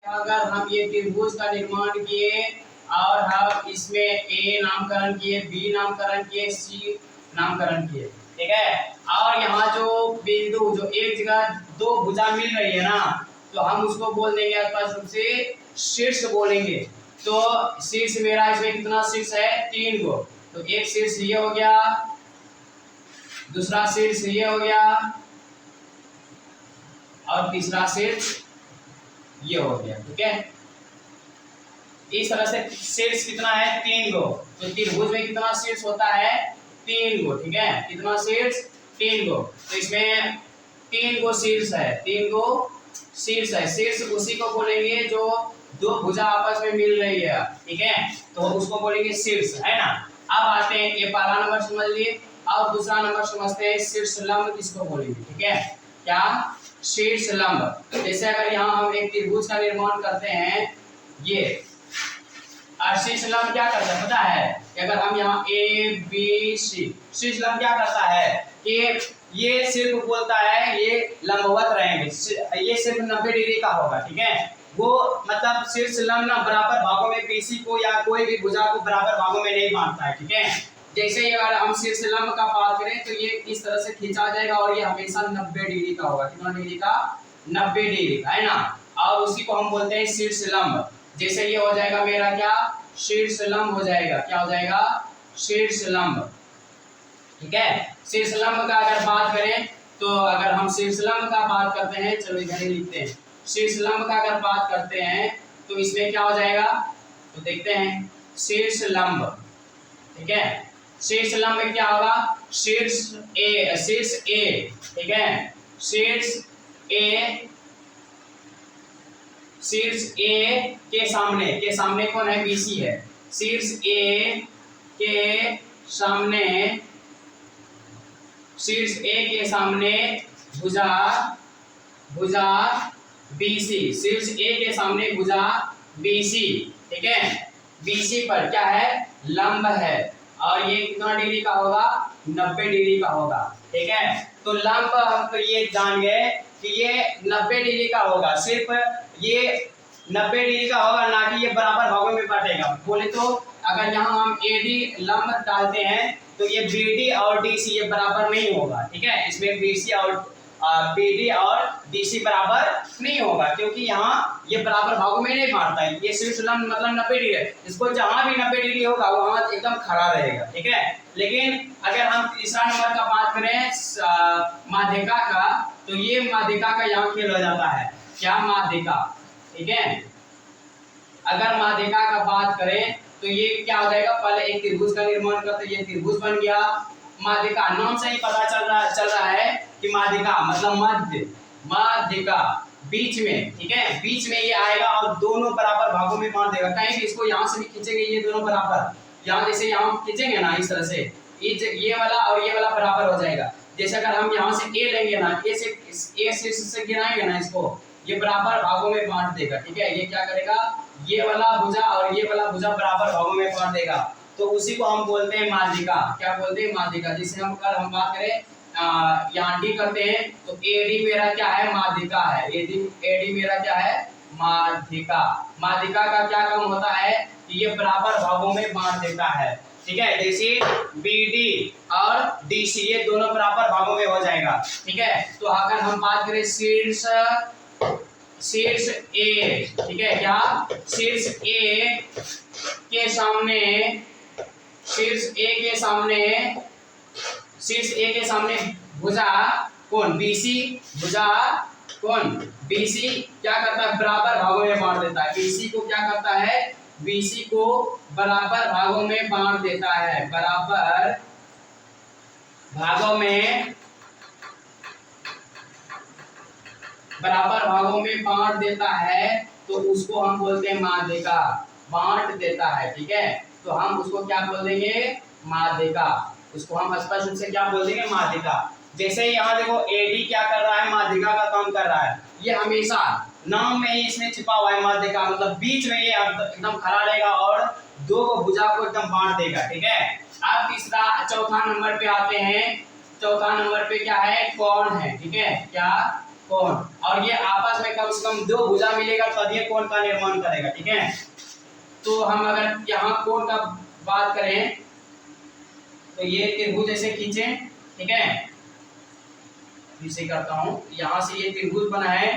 अगर हम ये त्रिभुज का निर्माण किए और हम इसमें ए नामकरण किए, बी नामकरण किए, सी नामकरण किए, ठीक है। और यहाँ जो बिंदु जो एक जगह दो भुजा मिल रही है ना, तो हम उसको बोल देंगे स्पष्ट रूप से शीर्ष बोलेंगे। तो शीर्ष मेरा इसमें कितना शीर्ष है? 3 गो। तो एक शीर्ष ये हो गया, दूसरा शीर्ष ये हो गया और तीसरा शीर्ष ये हो गया, ठीक है। इस तरह से शीर्ष कितना है? 3 गो। तो त्रिभुज में कितना शीर्ष होता है? 3 गो, ठीक है। कितना शीर्ष? 3 गो। तो इसमें 3 गो शीर्ष है, 3 गो शीर्ष है। शीर्ष उसी को बोलेंगे जो दो भुजा आपस में मिल रही है, ठीक है, तो उसको बोलेंगे शीर्ष, है ना। अब आते हैं, ये पहला नंबर समझ लिए। और दूसरा नंबर समझते हैं शीर्ष लंब किसको बोलेंगे, ठीक है। क्या? शीर्ष लंब। जैसे अगर यहाँ हम एक त्रिभुज का निर्माण करते हैं, ये और शीर्ष लंब क्या करता है पता है? अगर हम यहाँ ए बी सी, शीर्ष लंब क्या करता है कि ये सिर्फ बोलता है ये लंबवत रहेंगे, ये सिर्फ 90 डिग्री का होगा, ठीक है। वो मतलब शीर्ष लंब ना बराबर भागों में बीसी को या कोई भी भुजा को बराबर भागों में नहीं बांटता है, ठीक है। जैसे ही अगर हम शीर्ष लंब का बात करें तो ये इस तरह से खींचा जाएगा और ये हमेशा 90 डिग्री का होगा। कितना डिग्री का? 90 डिग्री का, है ना। और उसी को हम बोलते हैं शीर्ष लंब। जैसे ये हो जाएगा मेरा क्या? शीर्ष लंब हो जाएगा। क्या हो जाएगा? शीर्ष लंब, ठीक है। शीर्ष लंब का अगर बात करें तो अगर हम शीर्ष लंब का बात करते हैं, चलो इधर ही लिखते हैं। शीर्ष लंब का अगर बात करते हैं तो इसमें क्या हो जाएगा? तो देखते हैं शीर्ष लंब, ठीक है। शीर्ष लंब में क्या होगा? शीर्ष ए, ठीक है। शीर्ष ए के सामने कौन है? बीसी है। शीर्ष ए के सामने भुजा बीसी, शीर्ष ए के सामने भुजा बीसी, ठीक है। बीसी पर क्या है? लंब है और ये कितना डिग्री का होगा? 90 डिग्री का होगा, ठीक है। तो लंब हम तो ये जान गए कि ये 90 डिग्री का होगा, सिर्फ ये 90 डिग्री का होगा, ना कि ये बराबर भागों में बांटेगा। बोले तो अगर यहाँ हम एडी लंब डालते हैं तो ये बीडी और डीसी ये बराबर नहीं होगा, ठीक है। इसमें बीसी और बीडी और डीसी बराबर नहीं होगा, क्योंकि यहाँ ये बराबर भागों में नहीं बांटता है। ये शीर्ष लंब मतलब 90 डिग्री है, इसको जहाँ भी 90 डिग्री होगा वहाँ एकदम खड़ा रहेगा, ठीक है। लेकिन अगर हम तीसरा नंबर का बात करें माध्यिका का, तो ये माध्यिका का यहाँ खेल हो जाता है। क्या? माध्यिका, ठीक है। अगर माध्यिका का बात करें तो ये क्या हो जाएगा? पहले एक त्रिभुज का निर्माण करते, ये त्रिभुज बन गया। माध्यिका नाम से ही पता चल रहा है कि माध्यिका मतलब माध्यिका बीच में, ठीक है। बीच में ये आएगा और दोनों बराबर भागों में बांट देगा। कहीं भी इसको यहाँ से भी खींचेंगे ये दोनों बराबर, यहाँ जैसे यहाँ खींचेंगे ना इस तरह से, ये वाला और ये वाला बराबर हो जाएगा। जैसे अगर हम यहाँ से ए लेंगे ना, ए शीर्ष से गिराएंगे ना इसको, ये बराबर भागों में बांट देगा, ठीक है। ये क्या करेगा? ये वाला भुजा और ये वाला भुजा बराबर भागों में बांट देगा, तो उसी को हम बोलते हैं माध्यिका। क्या बोलते हैं? माध्यिका। जिसे हम बात करें यहाँ डी करते हैं तो एडी मेरा क्या है? माध्यिका है। एडी मेरा क्या है? माध्यिका। माध्यिका का क्या काम होता है कि ये बराबर भागों में बांट देता है, ठीक है। जैसे बीडी और डीसी ये दोनों बराबर भागों में हो जाएगा, ठीक है। तो अगर हम बात करें शीर्ष ए, ठीक है। क्या? शीर्ष ए के सामने भुजा कौन? बीसी। भुजा कौन? बीसी क्या करता है? बराबर भागों में बांट देता है। बीसी को क्या करता है? बीसी को बराबर भागों में बांट देता है। बराबर भागों में बांट देता है, तो उसको हम बोलते हैं माध्यिका। बांट देता है, ठीक है। तो हम उसको क्या बोल देंगे? माध्यिका। उसको हम स्पष्ट रूप से क्या बोल देंगे? माध्यिका। जैसे यहाँ देखो एडी क्या कर रहा है? माध्यिका का काम कर रहा है। ये हमेशा नाम में ही इसमें छिपा हुआ है माध्यिका, मतलब बीच में ये एकदम खड़ा रहेगा और दो भुजा को एकदम बांट देगा, ठीक है। अब चौथा नंबर पे आते हैं। चौथा नंबर पे क्या है? कोण है, ठीक है। क्या? कोण, और ये आपस में कम से कम दो भुजा मिलेगा तभी ये कोण का निर्माण करेगा। ठीक है, तो हम अगर यहाँ कोण का बात करें तो ये त्रिभुज ऐसे खींचे। ठीक है, इसे करता हूँ, यहाँ से ये त्रिभुज बना है।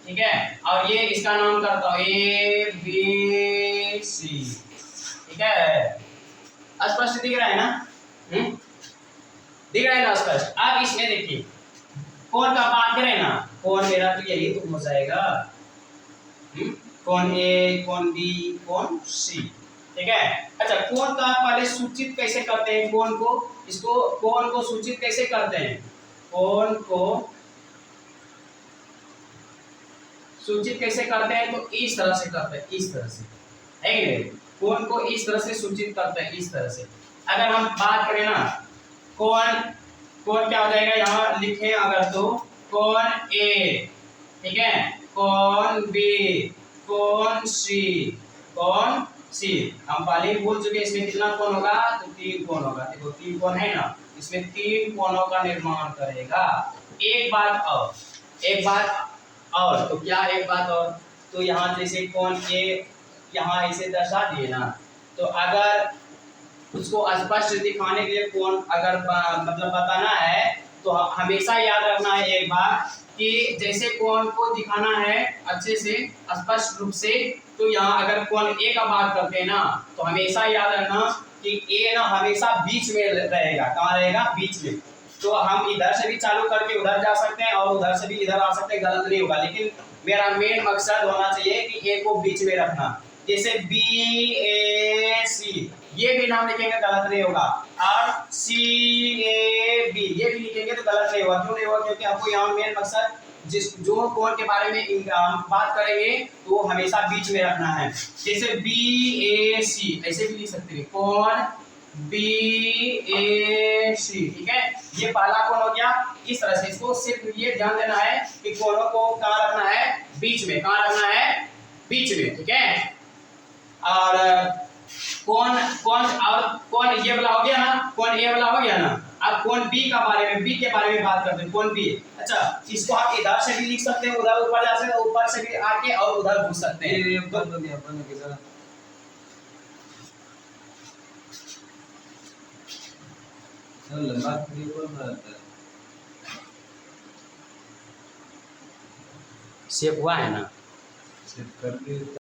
ठीक है, और ये इसका नाम करता हूँ ए बी सी। ठीक है, स्पष्ट दिख रहा है ना? दिख रहा है ना स्पष्ट? अब इसमें देखिए कोण का बात करें ना, कोण मेरा तो यही तो हो जाएगा, कोण ए, कोण बी, कोण सी। ठीक है, अच्छा कोण का पहले सूचित कैसे करते हैं कोण को, इसको कोण को सूचित कैसे करते हैं, कोण को सूचित कैसे करते हैं तो इस तरह से करते हैं, इस तरह से है कि नहीं? कोण को इस तरह से सूचित करते हैं, इस तरह से। अगर हम बात करें ना कोण, कोण क्या हो जाएगा यहाँ लिखे अगर तो कोण ए, ठीक है, कोण बी, कोण सी, कोण सी। हम पहले ही बोल चुके इसमें कितना कोण होगा तो 3 कोण होगा। देखो 3 कोण है ना, इसमें 3 कोणों का निर्माण करेगा। एक बात और तो क्या एक बात और, तो यहाँ जैसे कोण ए यहाँ ऐसे दर्शा दिए ना, तो अगर उसको स्पष्ट दिखाने के लिए कोण अगर मतलब बताना है तो हमेशा याद रखना है एक बात कि जैसे कोण को दिखाना है अच्छे से स्पष्ट रूप से, तो यहाँ अगर कोण ए का बात करते हैं ना तो हमेशा याद रखना कि ए ना हमेशा बीच में रहेगा। कहाँ रहेगा? बीच में। तो हम इधर से भी चालू करके उधर जा सकते हैं और उधर से भी इधर आ सकते हैं, गलत नहीं होगा। लेकिन मेरा मेन मकसद होना चाहिए कि ए को बीच में रखना। जैसे बी ए सी, ये भी नाम लिखेंगे गलत नहीं होगा, और सी ए बी ये भी लिखेंगे तो गलत नहीं होगा। क्यों नहीं होगा? क्योंकि आपको यहाँ मेन मकसद जिस जो कोण के बारे में बात करेंगे तो वो हमेशा बीच में रखना है। जैसे बी ए सी ऐसे भी लिख सकते हैं, कोण बी ए सी। ठीक है, ये पहला कोण हो गया। इस तरह से इसको सिर्फ ये ध्यान देना है कि कोणों को कहाँ रखना है? बीच में। कहाँ रखना है? बीच में। ठीक है, और कोण ये वाला हो गया ना, कोण ए वाला हो गया ना। अब कोण बी का बारे में, बी के बारे में बात करते हैं। कोण बी, अच्छा इसको आप इधर से भी लिख सकते हैं, उधर ऊपर जा सकते हैं, ऊपर से भी आके और उधर घुस सकते हैं। तो लंबा शेप हुआ है ना, शेप करके